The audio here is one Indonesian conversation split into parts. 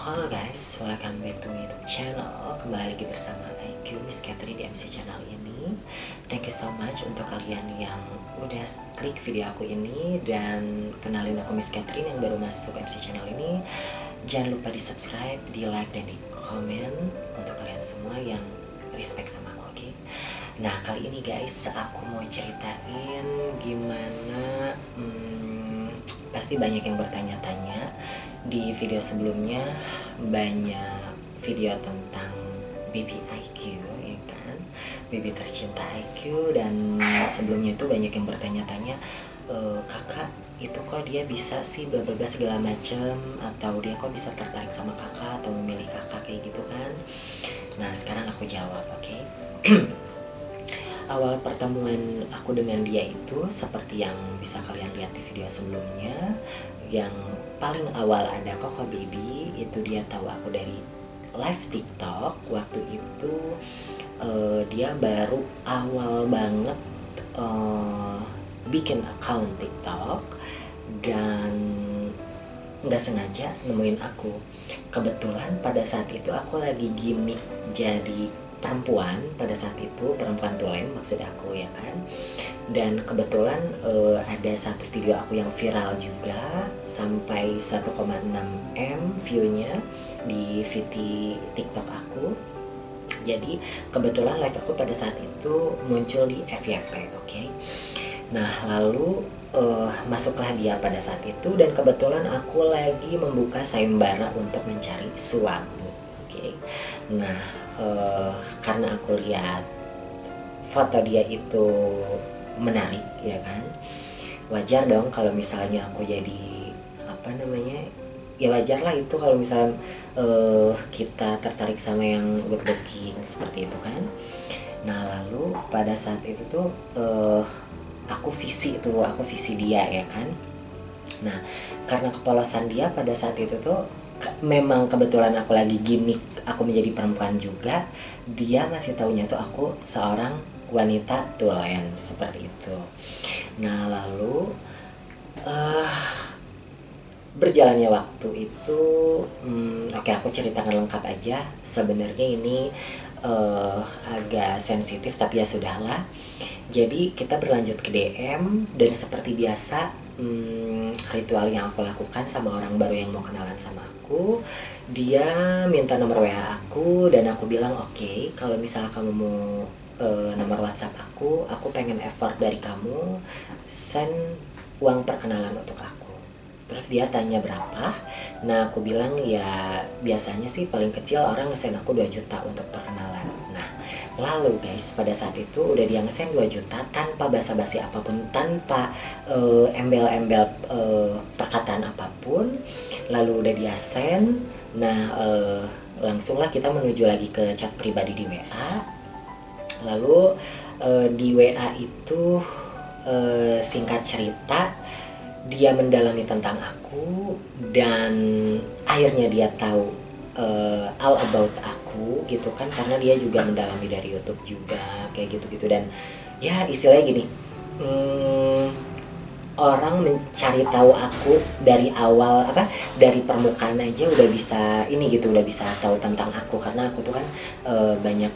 Halo guys, welcome back to my YouTube channel. Kembali lagi bersama IQ Miss Catherine di MC channel ini. Thank you so much untuk kalian yang udah klik video aku ini dan kenalin aku Miss Catherine yang baru masuk MC channel ini. Jangan lupa di subscribe, di like, dan di komen untuk kalian semua yang respect sama aku, oke? Nah kali ini guys, aku mau ceritain gimana pasti banyak yang bertanya-tanya. Di video sebelumnya banyak video tentang baby IQ, ya kan, baby tercinta IQ, dan sebelumnya itu banyak yang bertanya-tanya, kakak itu kok dia bisa sih bla bla bla segala macem, atau dia kok bisa tertarik sama kakak atau memilih kakak kayak gitu kan. Nah sekarang aku jawab, oke? Awal pertemuan aku dengan dia itu seperti yang bisa kalian lihat di video sebelumnya. Yang paling awal ada Koko Baby, itu dia tahu aku dari live TikTok. Waktu itu dia baru awal banget bikin account TikTok dan nggak sengaja nemuin aku. Kebetulan pada saat itu aku lagi gimmick jadi perempuan, pada saat itu perempuan tulen maksud aku, ya kan. Dan kebetulan ada satu video aku yang viral juga sampai 1,6 M viewnya di VT TikTok aku. Jadi kebetulan live aku pada saat itu muncul di FYP, oke? Nah lalu masuklah dia pada saat itu, dan kebetulan aku lagi membuka sayembara untuk mencari suami, oke? Nah karena aku lihat foto dia itu menarik, ya kan, wajar dong kalau misalnya aku jadi apa namanya, ya wajar lah itu kalau misalnya kita tertarik sama yang good looking seperti itu kan. Nah lalu pada saat itu tuh aku visi dia, ya kan. Nah karena kepolosan dia pada saat itu tuh memang kebetulan aku lagi gimmick aku menjadi perempuan juga, dia masih taunya tuh aku seorang wanita tulen seperti itu. Nah lalu berjalannya waktu itu oke, aku ceritakan lengkap aja. Sebenarnya ini agak sensitif tapi ya sudahlah. Jadi kita berlanjut ke DM, dan seperti biasa ritual yang aku lakukan sama orang baru yang mau kenalan sama aku, dia minta nomor WA aku, dan aku bilang oke, kalau misalnya kamu mau nomor WhatsApp aku pengen effort dari kamu, send uang perkenalan untuk aku. Terus dia tanya berapa. Nah aku bilang ya biasanya sih paling kecil orang nge-send aku 2 juta untuk perkenalan. Nah lalu guys, pada saat itu udah dia nge-send 2 juta tanpa basa-basi apapun, tanpa embel-embel perkataan apapun. Lalu udah dia send. Nah langsunglah kita menuju lagi ke chat pribadi di WA. Lalu di WA itu singkat cerita dia mendalami tentang aku, dan akhirnya dia tahu all about aku gitu kan, karena dia juga mendalami dari YouTube juga kayak gitu-gitu. Dan ya istilahnya gini, orang mencari tahu aku dari awal, apa, dari permukaan aja udah bisa ini gitu, udah bisa tahu tentang aku, karena aku tuh kan banyak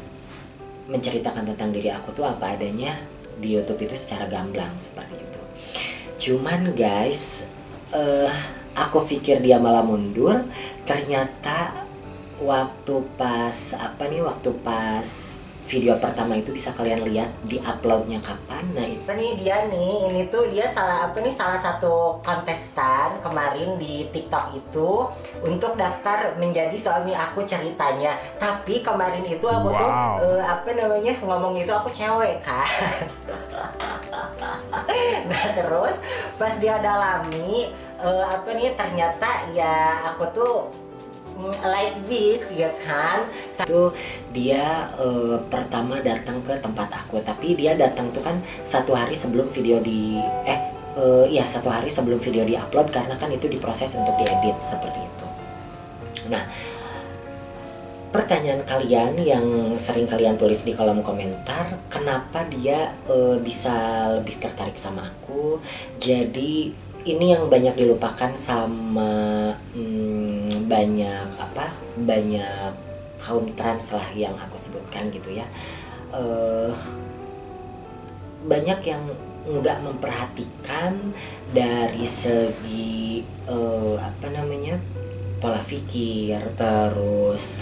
menceritakan tentang diri aku tuh apa adanya di YouTube itu secara gamblang seperti itu. Cuman guys, aku pikir dia malah mundur. Ternyata waktu pas video pertama itu bisa kalian lihat di uploadnya kapan. Nah itu nih dia nih, ini tuh dia salah satu kontestan kemarin di TikTok itu untuk daftar menjadi suami aku ceritanya. Tapi kemarin itu aku tuh ngomong itu aku cewek kan. Nah terus pas dia dalami ternyata ya aku tuh like this, ya kan. Itu dia pertama datang ke tempat aku, tapi dia datang tuh kan 1 hari sebelum video di 1 hari sebelum video di upload, karena kan itu diproses untuk diedit seperti itu. Nah pertanyaan kalian yang sering kalian tulis di kolom komentar, kenapa dia bisa lebih tertarik sama aku. Jadi ini yang banyak dilupakan sama banyak banyak kaum trans lah yang aku sebutkan gitu ya, banyak yang nggak memperhatikan dari segi pola pikir, terus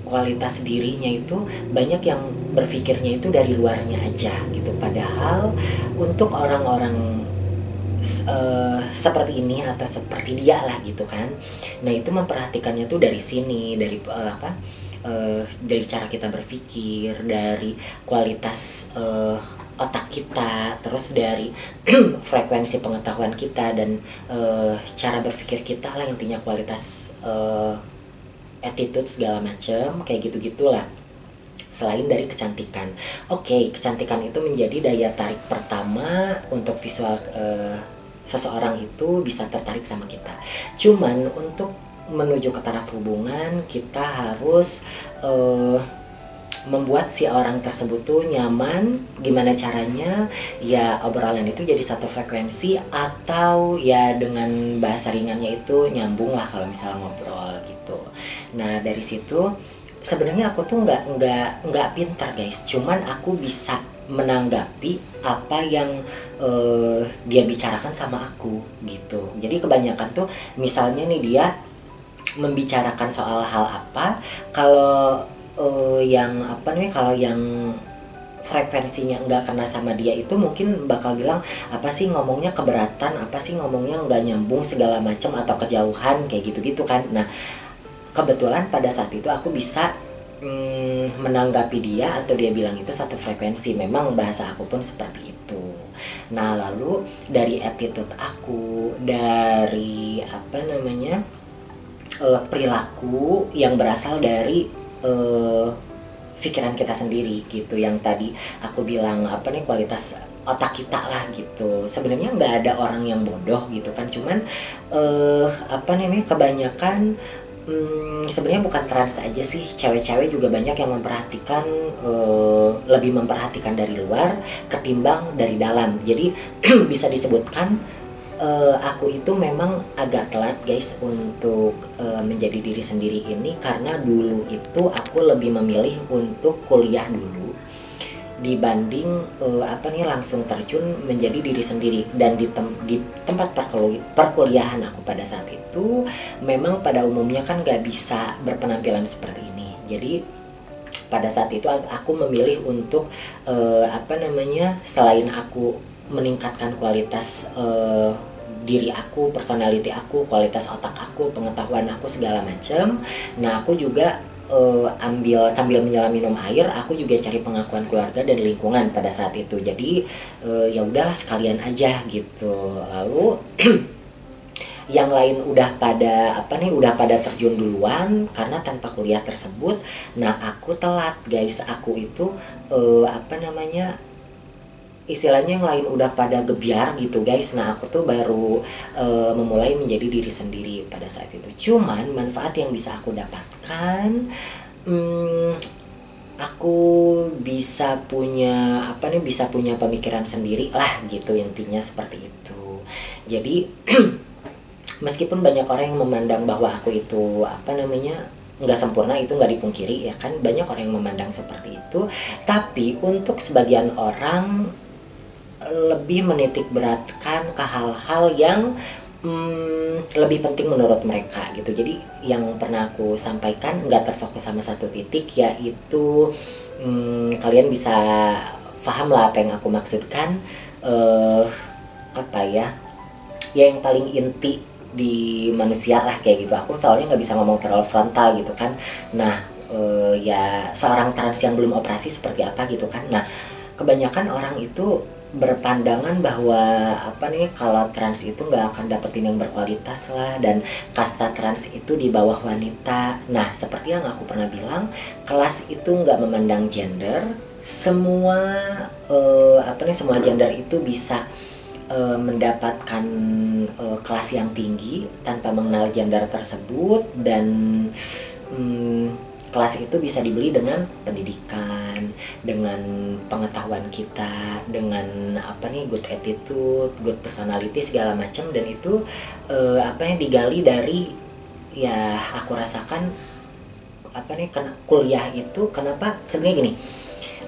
kualitas dirinya itu banyak yang berpikirnya itu dari luarnya aja gitu. Padahal untuk orang-orang seperti ini atau seperti dia lah gitu kan, nah itu memperhatikannya tuh dari sini, dari dari cara kita berpikir, dari kualitas otak kita, terus dari frekuensi pengetahuan kita dan cara berpikir kita lah, intinya kualitas attitude segala macam kayak gitu-gitulah. Selain dari kecantikan, kecantikan itu menjadi daya tarik pertama untuk visual seseorang itu bisa tertarik sama kita. Cuman untuk menuju ke taraf hubungan, kita harus membuat si orang tersebut tuh nyaman. Gimana caranya? Ya obrolan itu jadi satu frekuensi, atau ya dengan bahasa ringannya itu nyambung lah kalau misalnya ngobrol gitu. Nah dari situ sebenarnya aku tuh nggak pintar guys, cuman aku bisa menanggapi apa yang dia bicarakan sama aku gitu. Jadi kebanyakan tuh misalnya nih dia membicarakan soal hal apa, kalau kalau yang frekuensinya nggak kena sama dia itu mungkin bakal bilang apa sih ngomongnya keberatan, apa sih ngomongnya nggak nyambung segala macam, atau kejauhan kayak gitu-gitu kan. Nah kebetulan pada saat itu aku bisa menanggapi dia, atau dia bilang itu satu frekuensi, memang bahasa aku pun seperti itu. Nah lalu dari attitude aku, dari perilaku yang berasal dari pikiran kita sendiri gitu, yang tadi aku bilang kualitas otak kita lah gitu. Sebenarnya nggak ada orang yang bodoh gitu kan, cuman kebanyakan sebenarnya bukan trans aja sih, cewek-cewek juga banyak yang memperhatikan, lebih memperhatikan dari luar ketimbang dari dalam. Jadi bisa disebutkan aku itu memang agak telat guys untuk menjadi diri sendiri ini, karena dulu itu aku lebih memilih untuk kuliah dulu dibanding langsung terjun menjadi diri sendiri. Dan di tempat perkuliahan aku pada saat itu memang pada umumnya kan gak bisa berpenampilan seperti ini. Jadi pada saat itu aku memilih untuk selain aku meningkatkan kualitas diri aku, personality aku, kualitas otak aku, pengetahuan aku segala macam, nah aku juga sambil menyelam minum air, aku juga cari pengakuan keluarga dan lingkungan pada saat itu. Jadi ya udahlah sekalian aja gitu. Lalu yang lain udah pada terjun duluan karena tanpa kuliah tersebut. Nah aku telat guys, aku itu istilahnya yang lain udah pada gebyar gitu guys. Nah aku tuh baru memulai menjadi diri sendiri pada saat itu. Cuman manfaat yang bisa aku dapatkan, aku bisa punya pemikiran sendiri lah gitu, intinya seperti itu. Jadi meskipun banyak orang yang memandang bahwa aku itu nggak sempurna, itu nggak dipungkiri ya kan, banyak orang yang memandang seperti itu. Tapi untuk sebagian orang lebih menitik beratkan ke hal-hal yang lebih penting menurut mereka gitu. Jadi yang pernah aku sampaikan nggak terfokus sama satu titik, yaitu kalian bisa paham lah apa yang aku maksudkan. Yang paling inti di manusia lah kayak gitu. Aku soalnya nggak bisa ngomong terlalu frontal gitu kan. Nah ya seorang trans yang belum operasi seperti apa gitu kan. Nah kebanyakan orang itu berpandangan bahwa kalau trans itu nggak akan dapetin yang berkualitas lah, dan kasta trans itu di bawah wanita. Nah seperti yang aku pernah bilang, kelas itu nggak memandang gender. Semua semua gender itu bisa mendapatkan kelas yang tinggi tanpa mengenal gender tersebut. Dan kelas itu bisa dibeli dengan pendidikan, dengan pengetahuan kita, dengan good attitude, good personality segala macam. Dan itu digali dari ya aku rasakan apa nih, kuliah itu kenapa sebenarnya gini,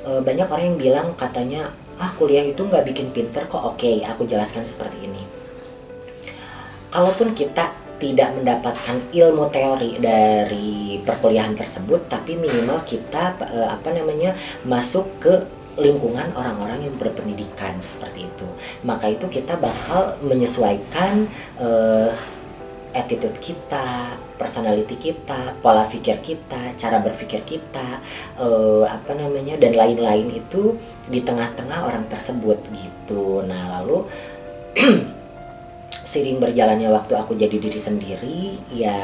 banyak orang yang bilang katanya kuliah itu nggak bikin pinter kok. Oke, aku jelaskan seperti ini. Kalaupun kita tidak mendapatkan ilmu teori dari perkuliahan tersebut, tapi minimal kita masuk ke lingkungan orang-orang yang berpendidikan seperti itu, maka itu kita bakal menyesuaikan attitude kita, personality kita, pola pikir kita, cara berpikir kita, dan lain-lain itu di tengah-tengah orang tersebut gitu. Nah lalu seiring berjalannya waktu aku jadi diri sendiri, ya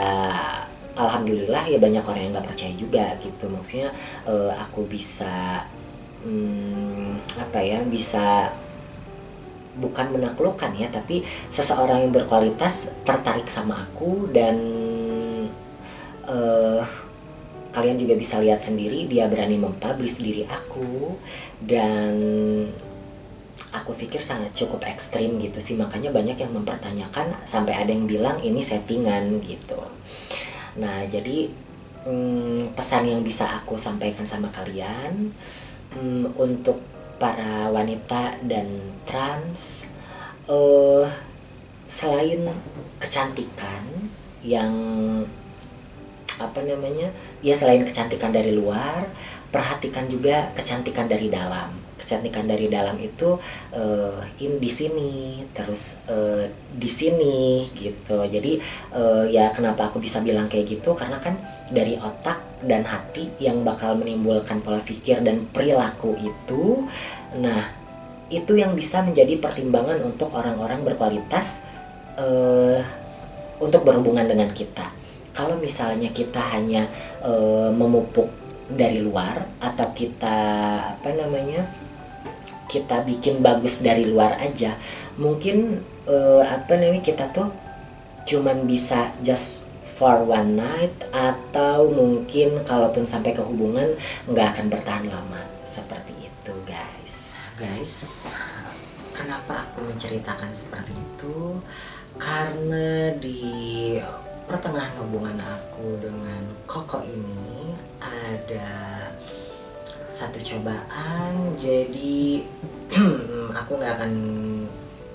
alhamdulillah ya banyak orang yang nggak percaya juga gitu. Maksudnya aku bisa bisa bukan menaklukkan ya, tapi seseorang yang berkualitas tertarik sama aku. Dan kalian juga bisa lihat sendiri, dia berani mempublish diri aku, dan aku pikir sangat cukup ekstrim gitu sih. Makanya banyak yang mempertanyakan, sampai ada yang bilang ini settingan gitu. Nah jadi pesan yang bisa aku sampaikan sama kalian, untuk para wanita dan trans, selain kecantikan yang selain kecantikan dari luar, perhatikan juga kecantikan dari dalam. Kecantikan dari dalam itu di sini, terus di sini gitu. Jadi ya kenapa aku bisa bilang kayak gitu, karena kan dari otak dan hati yang bakal menimbulkan pola pikir dan perilaku itu. Nah itu yang bisa menjadi pertimbangan untuk orang-orang berkualitas untuk berhubungan dengan kita. Kalau misalnya kita hanya memupuk dari luar, atau kita kita bikin bagus dari luar aja, mungkin kita tuh cuman bisa just for one night, atau mungkin kalaupun sampai ke hubungan nggak akan bertahan lama seperti itu guys. Kenapa aku menceritakan seperti itu? Karena di pertengahan hubungan aku dengan Koko ini ada satu cobaan. Jadi aku nggak akan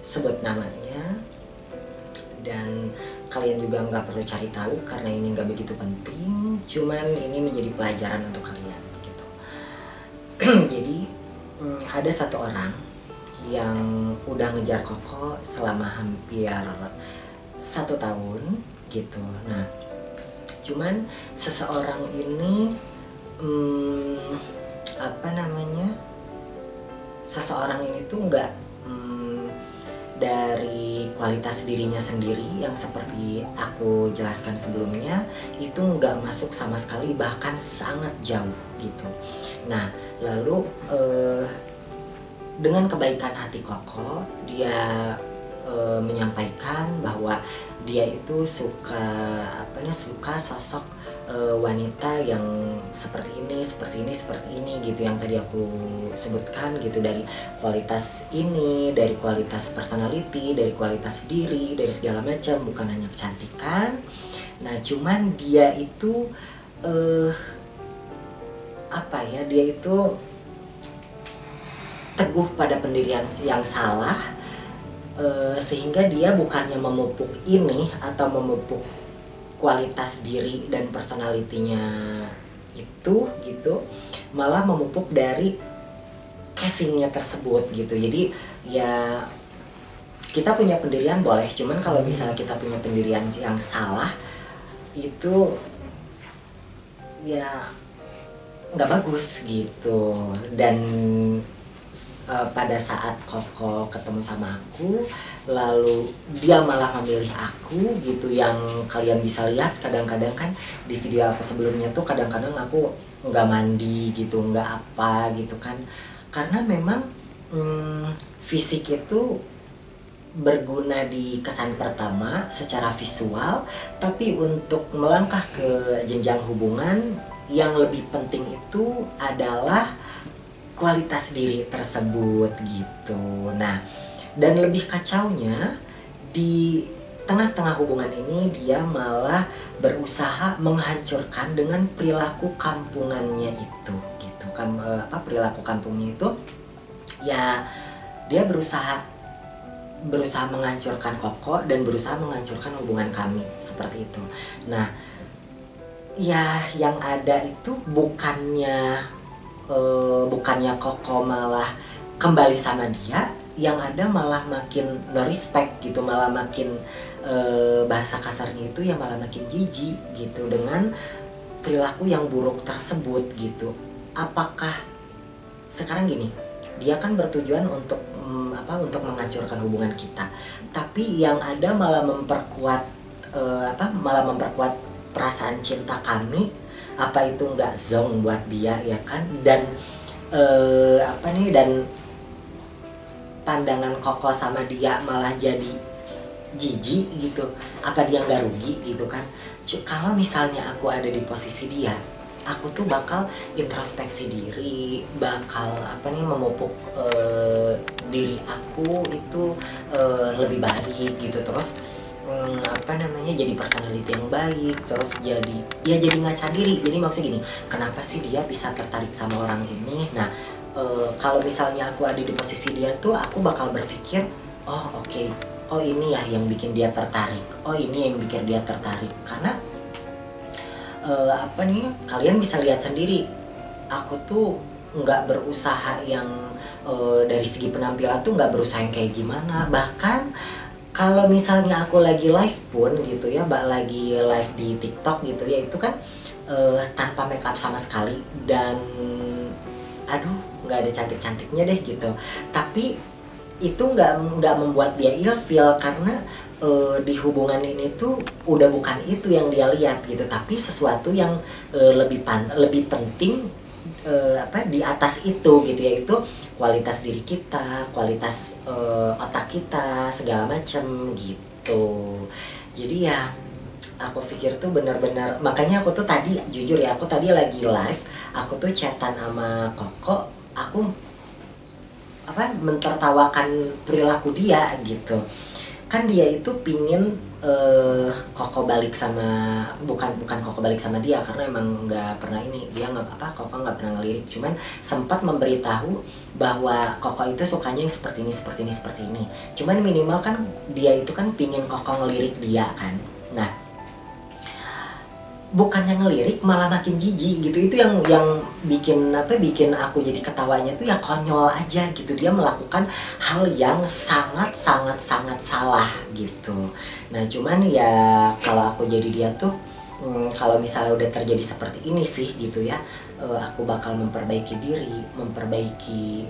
sebut namanya, dan kalian juga nggak perlu cari tahu karena ini nggak begitu penting. Cuman ini menjadi pelajaran untuk kalian gitu. Jadi ada satu orang yang udah ngejar Koko selama hampir 1 tahun gitu. Nah cuman seseorang ini seseorang ini tuh nggak dari kualitas dirinya sendiri yang seperti aku jelaskan sebelumnya, itu nggak masuk sama sekali, bahkan sangat jauh gitu. Nah lalu dengan kebaikan hati Koko, dia menyampaikan bahwa dia itu suka sosok wanita yang seperti ini gitu, yang tadi aku sebutkan gitu, dari kualitas ini, dari kualitas personality, dari kualitas diri, dari segala macam, bukan hanya kecantikan. Nah cuman dia itu dia itu teguh pada pendirian yang salah, sehingga dia bukannya memupuk ini atau memupuk kualitas diri dan personalitinya itu gitu, malah memupuk dari casingnya tersebut gitu. Jadi ya kita punya pendirian boleh, cuman kalau misalnya kita punya pendirian yang salah itu ya nggak bagus gitu. Dan pada saat Koko ketemu sama aku, lalu dia malah memilih aku gitu, yang kalian bisa lihat kadang-kadang kan di video aku sebelumnya tuh kadang-kadang aku nggak mandi gitu, nggak apa gitu kan, karena memang fisik itu berguna di kesan pertama secara visual, tapi untuk melangkah ke jenjang hubungan yang lebih penting itu adalah kualitas diri tersebut gitu. Nah dan lebih kacaunya di tengah-tengah hubungan ini dia malah berusaha menghancurkan dengan perilaku kampungannya itu gitu kan. Perilaku kampungnya itu ya, dia berusaha menghancurkan Koko dan berusaha menghancurkan hubungan kami seperti itu. Nah ya, yang ada itu bukannya Koko malah kembali sama dia, yang ada malah makin no respect gitu, malah makin bahasa kasarnya itu ya malah makin jijik gitu dengan perilaku yang buruk tersebut gitu. Apakah sekarang gini, dia kan bertujuan untuk untuk menghancurkan hubungan kita, tapi yang ada malah memperkuat perasaan cinta kami. Apa itu nggak zong buat dia ya kan? Dan dan pandangan Koko sama dia malah jadi jijik gitu. Apa dia nggak rugi gitu kan? Kalau misalnya aku ada di posisi dia, aku tuh bakal introspeksi diri, bakal memupuk diri aku itu lebih baik gitu. Terus jadi personality yang baik, terus jadi ngaca diri. Jadi maksudnya gini, kenapa sih dia bisa tertarik sama orang ini? Nah kalau misalnya aku ada di posisi dia tuh, aku bakal berpikir, oh oke, oh ini ya yang bikin dia tertarik, oh ini yang bikin dia tertarik. Karena kalian bisa lihat sendiri, aku tuh nggak berusaha yang dari segi penampilan tuh nggak berusaha yang kayak gimana. Bahkan kalau misalnya aku lagi live pun gitu ya, lagi live di TikTok gitu ya, itu kan tanpa make up sama sekali, dan aduh nggak ada cantik-cantiknya deh gitu. Tapi itu nggak membuat dia ilfeel, karena di hubungan ini tuh udah bukan itu yang dia lihat gitu, tapi sesuatu yang lebih penting di atas itu gitu, yaitu kualitas diri kita, kualitas otak kita, segala macem gitu. Jadi ya aku pikir tuh benar-benar, makanya aku tuh tadi jujur ya, aku tadi lagi live, aku tuh chatan sama Koko, aku mentertawakan perilaku dia gitu. Kan dia itu pingin Koko balik sama, bukan Koko balik sama dia, karena emang nggak pernah Koko nggak pernah ngelirik, cuman sempat memberitahu bahwa Koko itu sukanya yang seperti ini. Cuman minimal kan dia itu kan pingin Koko ngelirik dia kan. Nah bukannya ngelirik malah makin jijik gitu. Itu yang bikin aku jadi ketawanya tuh ya konyol aja gitu. Dia melakukan hal yang sangat salah gitu. Nah cuman ya kalau aku jadi dia tuh, kalau misalnya udah terjadi seperti ini sih gitu ya, aku bakal memperbaiki diri, memperbaiki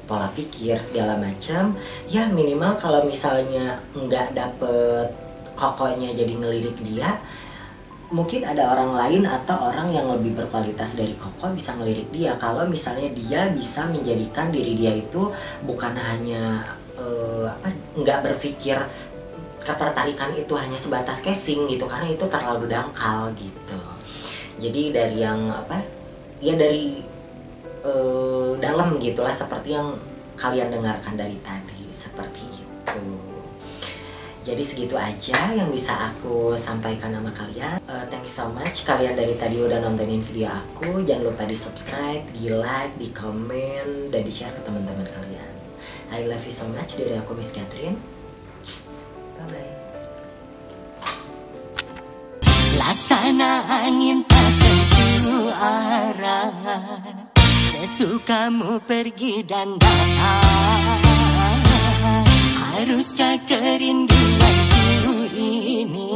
pola pikir segala macam. Ya minimal kalau misalnya nggak dapet Kokonya jadi ngelirik dia, mungkin ada orang lain atau orang yang lebih berkualitas dari Koko bisa ngelirik dia. Kalau misalnya dia bisa menjadikan diri dia itu bukan hanya nggak berpikir ketertarikan itu hanya sebatas casing gitu, karena itu terlalu dangkal gitu. Jadi dari yang dari dalam gitulah, seperti yang kalian dengarkan dari tadi, seperti itu. Jadi segitu aja yang bisa aku sampaikan sama kalian. Thank you so much kalian dari tadi udah nontonin video aku. Jangan lupa di subscribe, di like, di komen, dan di share ke teman-teman kalian. I love you so much. Dari aku Miss Catherine. Bye bye. Laksana angin tak tentu arah, sesukamu pergi dan datang. Haruskah kerinduanku ini